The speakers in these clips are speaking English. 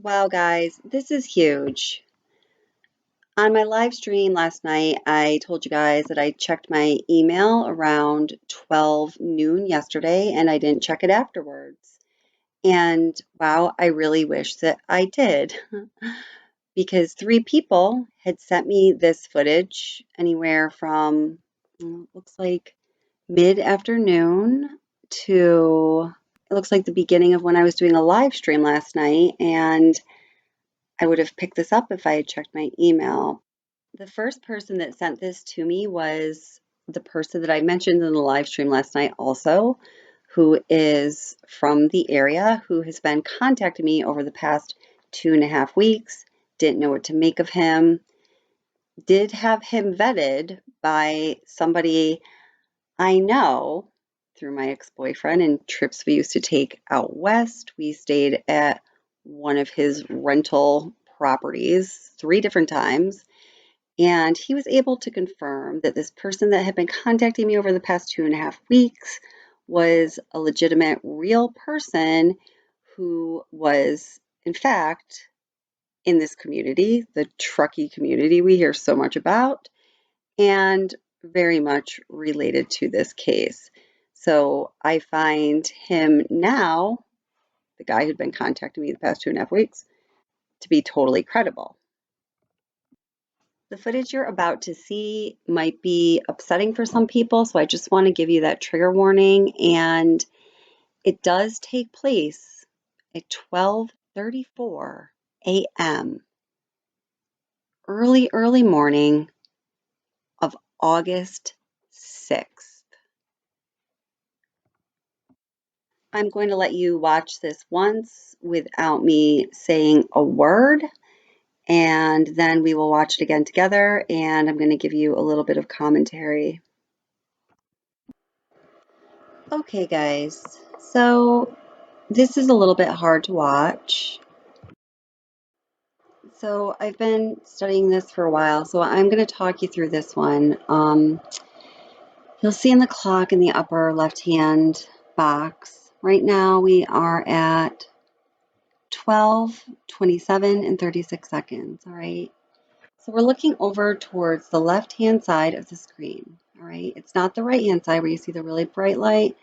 Wow, guys, this is huge. On my live stream last night, I told you guys that I checked my email around 12 noon yesterday and I didn't check it afterwards. And wow, I really wish that I did because three people had sent me this footage anywhere from looks like mid-afternoon to it looks like the beginning of when I was doing a live stream last night. And I would have picked this up if I had checked my email. The first person that sent this to me was the person that I mentioned in the live stream last night, also, who is from the area, who has been contacting me over the past 2.5 weeks. Didn't know what to make of him. Did have him vetted by somebody I know through my ex-boyfriend and trips we used to take out west. We stayed at one of his rental properties 3 different times, and he was able to confirm that this person that had been contacting me over the past 2.5 weeks was a legitimate, real person who was, in fact, in this community, the Truckee community we hear so much about, and very much related to this case. So I find him now, the guy who'd been contacting me the past 2.5 weeks, to be totally credible. The footage you're about to see might be upsetting for some people, so I just want to give you that trigger warning. And it does take place at 12:34 a.m. early morning of August 6th. I'm going to let you watch this once without me saying a word, and then we will watch it again together, and I'm going to give you a little bit of commentary. Okay, guys, so this is a little bit hard to watch. So I've been studying this for a while, so I'm going to talk you through this one. You'll see in the clock in the upper left-hand box, right now we are at 12:27 and 36 seconds, all right? So we're looking over towards the left-hand side of the screen, all right? It's not the right-hand side where you see the really bright light,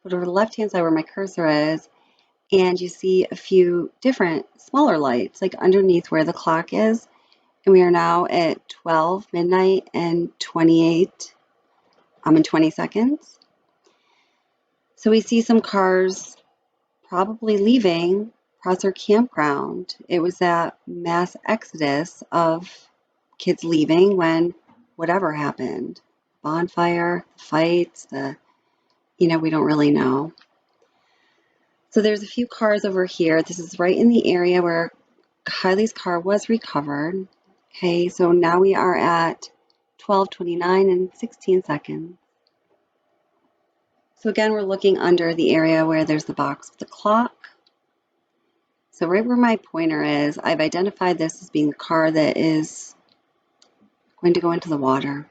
but over the left-hand side where my cursor is, and you see a few different smaller lights like underneath where the clock is. And we are now at 12 midnight and 28 and 20 seconds. So we see some cars probably leaving Prosser Campground. It was that mass exodus of kids leaving when whatever happened. Bonfire, fights, we don't really know. So there's a few cars over here. This is right in the area where Kiely's car was recovered. Okay, so now we are at 12:29 and 16 seconds. So again, we're looking under the area where there's the box with the clock. So right where my pointer is, I've identified this as being the car that is going to go into the water.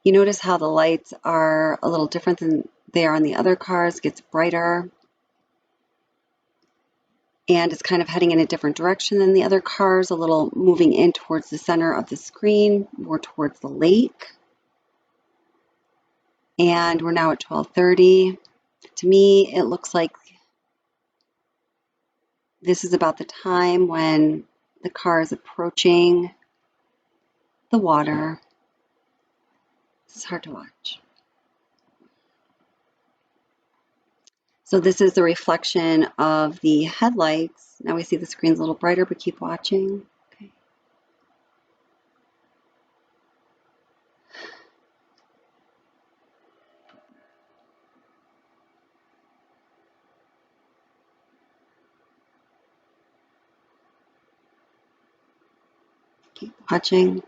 You notice how the lights are a little different than they are on the other cars. It gets brighter. And it's kind of heading in a different direction than the other cars, a little moving in towards the center of the screen, more towards the lake. And we're now at 12:30. To me, it looks like this is about the time when the car is approaching the water. This is hard to watch. So this is the reflection of the headlights. Now we see the screen's a little brighter, but keep watching. Okay. Keep watching.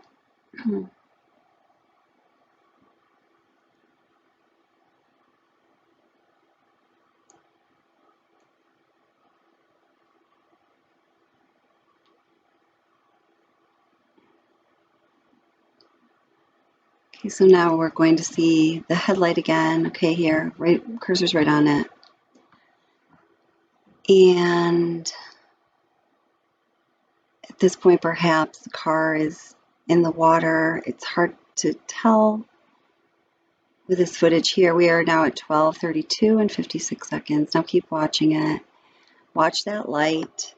Okay, so now we're going to see the headlight again. Okay, here, right, cursor's right on it. And At this point, perhaps the car is in the water. It's hard to tell with this footage here. We are now at 12:32 and 56 seconds. Now keep watching it. Watch that light.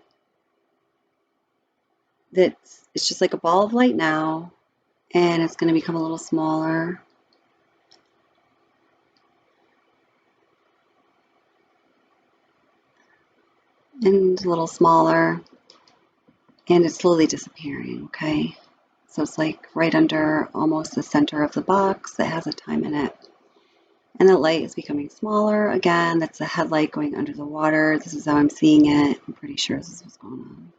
It's just like a ball of light now, and it's going to become a little smaller. And a little smaller, and it's slowly disappearing, okay? So it's like right under almost the center of the box that has a time in it. And the light is becoming smaller. Again, that's a headlight going under the water. This is how I'm seeing it. I'm pretty sure this is what's going on.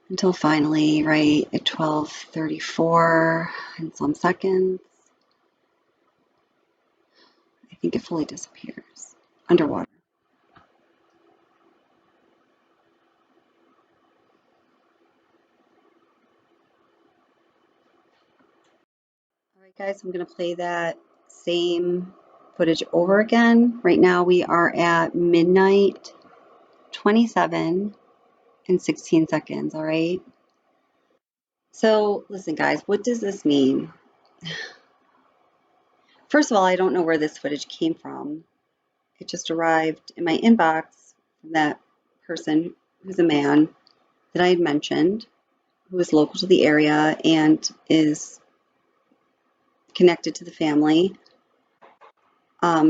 Until finally, right at 12:34 and some seconds, I think it fully disappears underwater. All right, guys, I'm going to play that same footage over again. Right now we are at midnight 27 and 16 seconds, all right? So listen, guys, what does this mean? First of all, I don't know where this footage came from. It just arrived in my inbox from that person who's a man that I had mentioned, who is local to the area and is connected to the family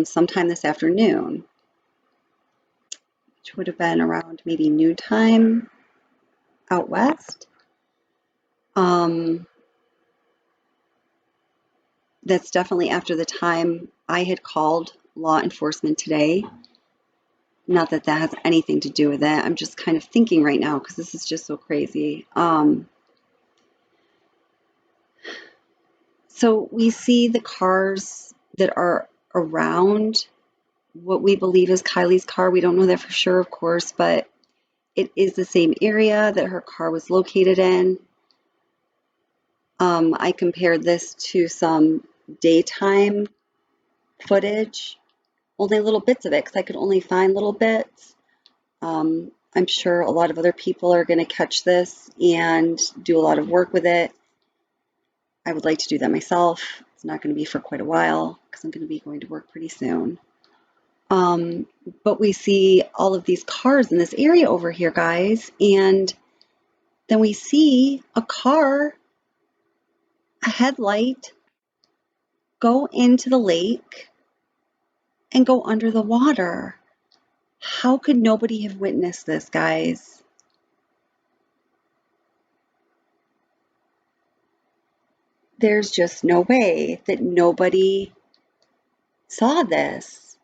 sometime this afternoon, which would have been around maybe noontime out west. That's definitely after the time I had called law enforcement today. Not that that has anything to do with it. I'm just kind of thinking right now because this is just so crazy. So we see the cars that are around what we believe is Kiely's car. We don't know that for sure, of course, but it is the same area that her car was located in. I compared this to some daytime footage, only little bits of it because I could only find little bits. I'm sure a lot of other people are going to catch this and do a lot of work with it. I would like to do that myself. It's not going to be for quite a while because I'm going to be going to work pretty soon. But we see all of these cars in this area over here, guys, and then we see a car, a headlight, go into the lake and go under the water. How could nobody have witnessed this, guys? There's just no way that nobody saw this.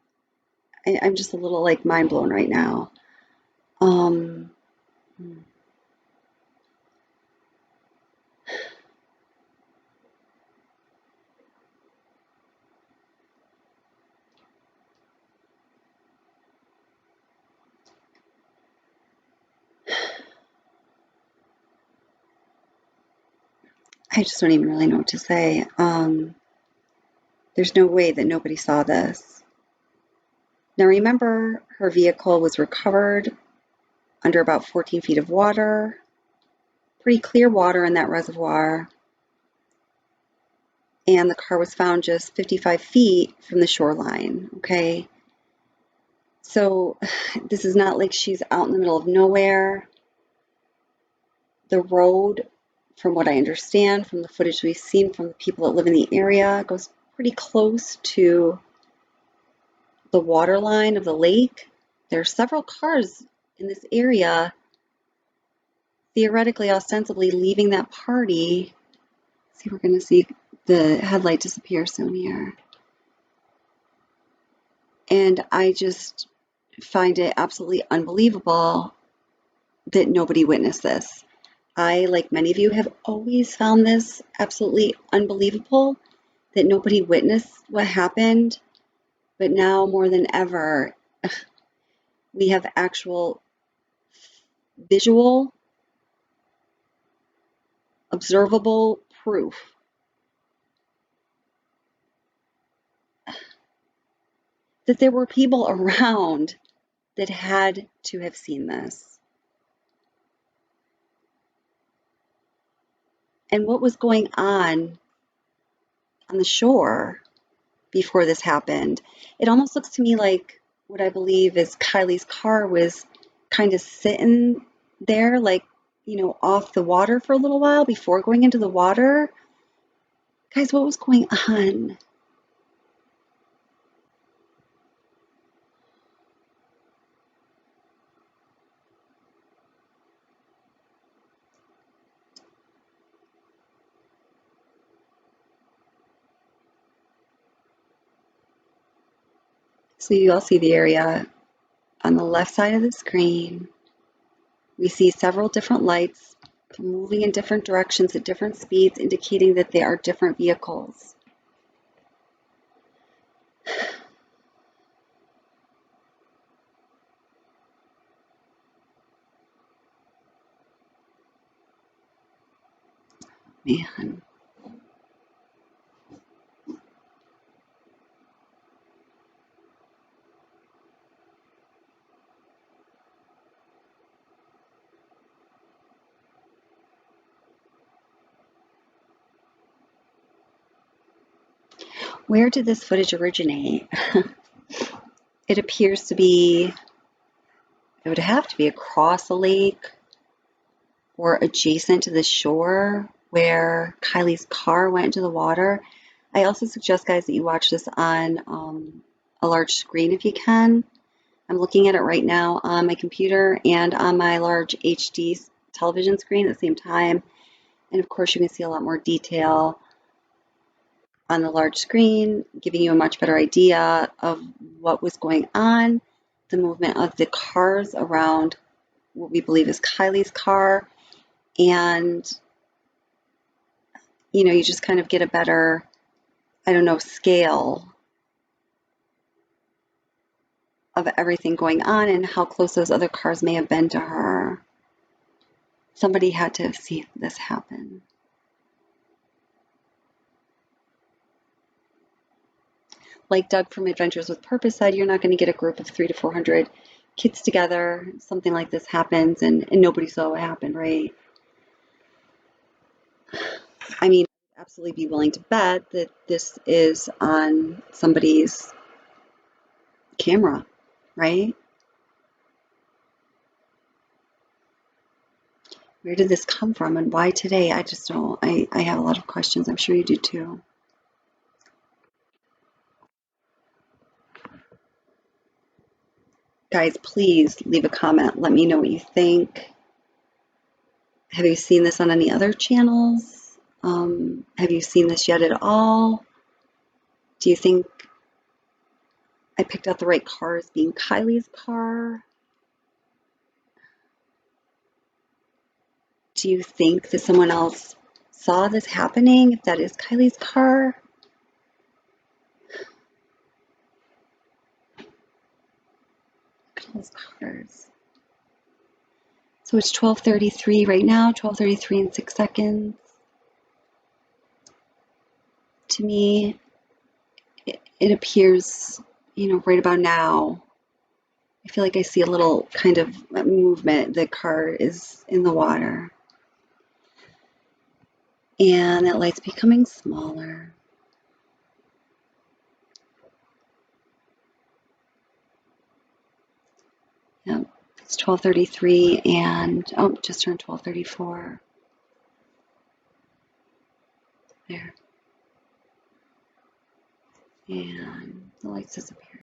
I'm just a little like mind blown right now. I just don't even really know what to say. There's no way that nobody saw this. Now remember, her vehicle was recovered under about 14 feet of water. Pretty clear water in that reservoir. And the car was found just 55 feet from the shoreline, okay? So this is not like she's out in the middle of nowhere. The road, from what I understand, from the footage we've seen from the people that live in the area, goes pretty close to the water line of the lake. There are several cars in this area, theoretically, ostensibly leaving that party. See, we're going to see the headlight disappear soon here. And I just find it absolutely unbelievable that nobody witnessed this. I, like many of you, have always found this absolutely unbelievable that nobody witnessed what happened. But now more than ever, we have actual visual, observable proof that there were people around that had to have seen this. and what was going on the shore before this happened. It almost looks to me like what I believe is Kiely's car was kind of sitting there, like, off the water for a little while before going into the water. Guys, what was going on? So you all see the area on the left side of the screen. We see several different lights moving in different directions at different speeds, indicating that they are different vehicles. Man. Where did this footage originate? It appears to be, it would have to be across a lake or adjacent to the shore where Kiely's car went into the water. I also suggest, guys, that you watch this on a large screen if you can. I'm looking at it right now on my computer and on my large HD television screen at the same time. And of course, you can see a lot more detail on the large screen, giving you a much better idea of what was going on, the movement of the cars around what we believe is Kiely's car. And, you just kind of get a better, scale of everything going on and how close those other cars may have been to her. Somebody had to have seen this happen. Like Doug from Adventures with Purpose said, you're not going to get a group of 300 to 400 kids together. Something like this happens and nobody saw what happened, right? I mean, I'd absolutely be willing to bet that this is on somebody's camera, right? Where did this come from and why today? I just don't. I have a lot of questions. I'm sure you do too. Guys, please leave a comment. Let me know what you think. Have you seen this on any other channels? Have you seen this yet at all? Do you think I picked out the right car as being Kiely's car? Do you think that someone else saw this happening, if that is Kiely's car? Look at those cars. So it's 12:33 right now, 12:33 and 6 seconds. To me, it appears, right about now. I feel like I see a little kind of movement. The car is in the water. And that light's becoming smaller. Yep, it's 12:33 and, just turned 12:34. There. And the lights disappear.